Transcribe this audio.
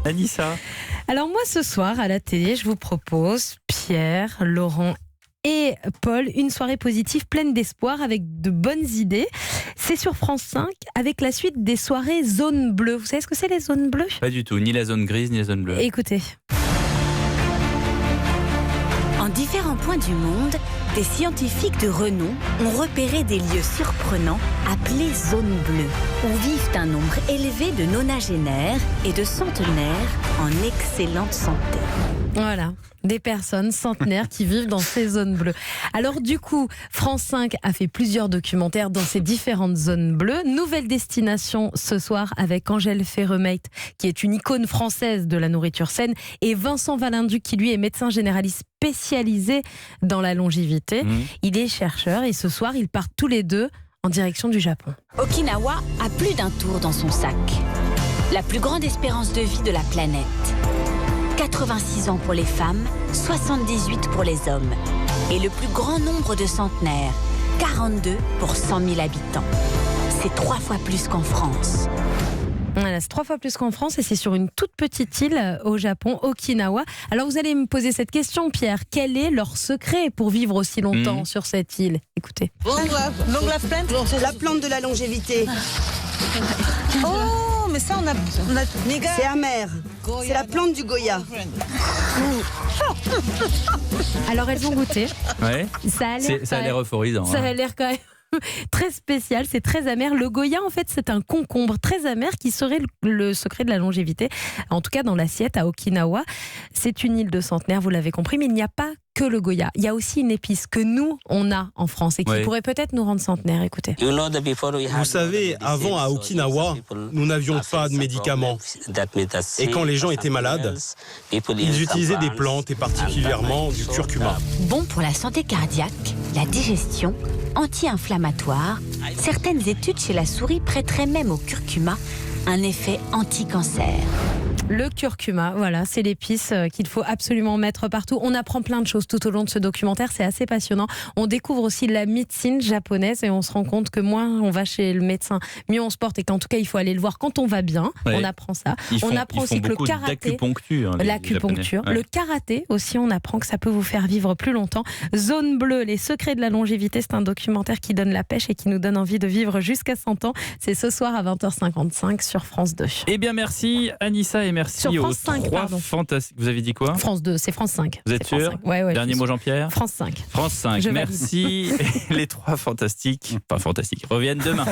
Anissa. Alors moi, ce soir, à la télé, je vous propose, Pierre, Laurent et Paul, une soirée positive pleine d'espoir avec de bonnes idées. C'est sur France 5 avec la suite des soirées Zone Bleue. Vous savez ce que c'est les zones bleues ? Pas du tout, ni la zone grise, ni la zone bleue. Écoutez. En différents points du monde, des scientifiques de renom ont repéré des lieux surprenants appelés zones bleues, où vivent un nombre élevé de nonagénaires et de centenaires en excellente santé. Voilà, des personnes centenaires qui vivent dans ces zones bleues. Alors du coup, France 5 a fait plusieurs documentaires dans ces différentes zones bleues. Nouvelle destination ce soir avec Angèle Ferremeit, qui est une icône française de la nourriture saine, et Vincent Valinduc, qui lui est médecin généraliste spécialisé dans la longévité. Il est chercheur et ce soir, ils partent tous les deux en direction du Japon. Okinawa a plus d'un tour dans son sac. La plus grande espérance de vie de la planète. 86 ans pour les femmes, 78 pour les hommes. Et le plus grand nombre de centenaires, 42 pour 100 000 habitants. C'est 3 fois plus qu'en France. Voilà, c'est 3 fois plus qu'en France et c'est sur une toute petite île au Japon, Okinawa. Alors vous allez me poser cette question, Pierre. Quel est leur secret pour vivre aussi longtemps sur cette île ? Écoutez. La plante de la longévité. Oh, mais ça, on a C'est amer. C'est la plante du Goya. Alors elles ont goûté. Ouais. Ça Ça a l'air euphorisant. Ça a l'air quand même très spécial, c'est très amer. Le Goya, en fait, c'est un concombre très amer qui serait le secret de la longévité. En tout cas, dans l'assiette à Okinawa, c'est une île de centenaires, vous l'avez compris, mais il n'y a pas que le Goya. Il y a aussi une épice que nous, on a en France et qui pourrait peut-être nous rendre centenaires. Écoutez. Vous savez, avant à Okinawa, nous n'avions pas de médicaments. Et quand les gens étaient malades, ils utilisaient des plantes et particulièrement du curcuma. Bon pour la santé cardiaque, la digestion, anti-inflammatoire. Certaines études chez la souris prêteraient même au curcuma un effet anti-cancer. Le curcuma, voilà, c'est l'épice qu'il faut absolument mettre partout. On apprend plein de choses tout au long de ce documentaire, c'est assez passionnant. On découvre aussi la médecine japonaise et on se rend compte que moins on va chez le médecin, mieux on se porte et qu'en tout cas il faut aller le voir quand on va bien. On apprend ça. On apprend aussi que le karaté, l'acupuncture, le karaté aussi, on apprend que ça peut vous faire vivre plus longtemps. Zone bleue, les secrets de la longévité, c'est un documentaire qui donne la pêche et qui nous donne envie de vivre jusqu'à 100 ans. C'est ce soir à 20h55 sur France 2. Eh bien merci Anissa et merci sur aux France 5, 3 fantastiques. Vous avez dit quoi ? France 2, c'est France 5. Vous êtes sûr ? Ouais, Dernier mot Jean-Pierre ? France 5. France 5, merci. Les 3 fantastiques, pas fantastiques, reviennent demain.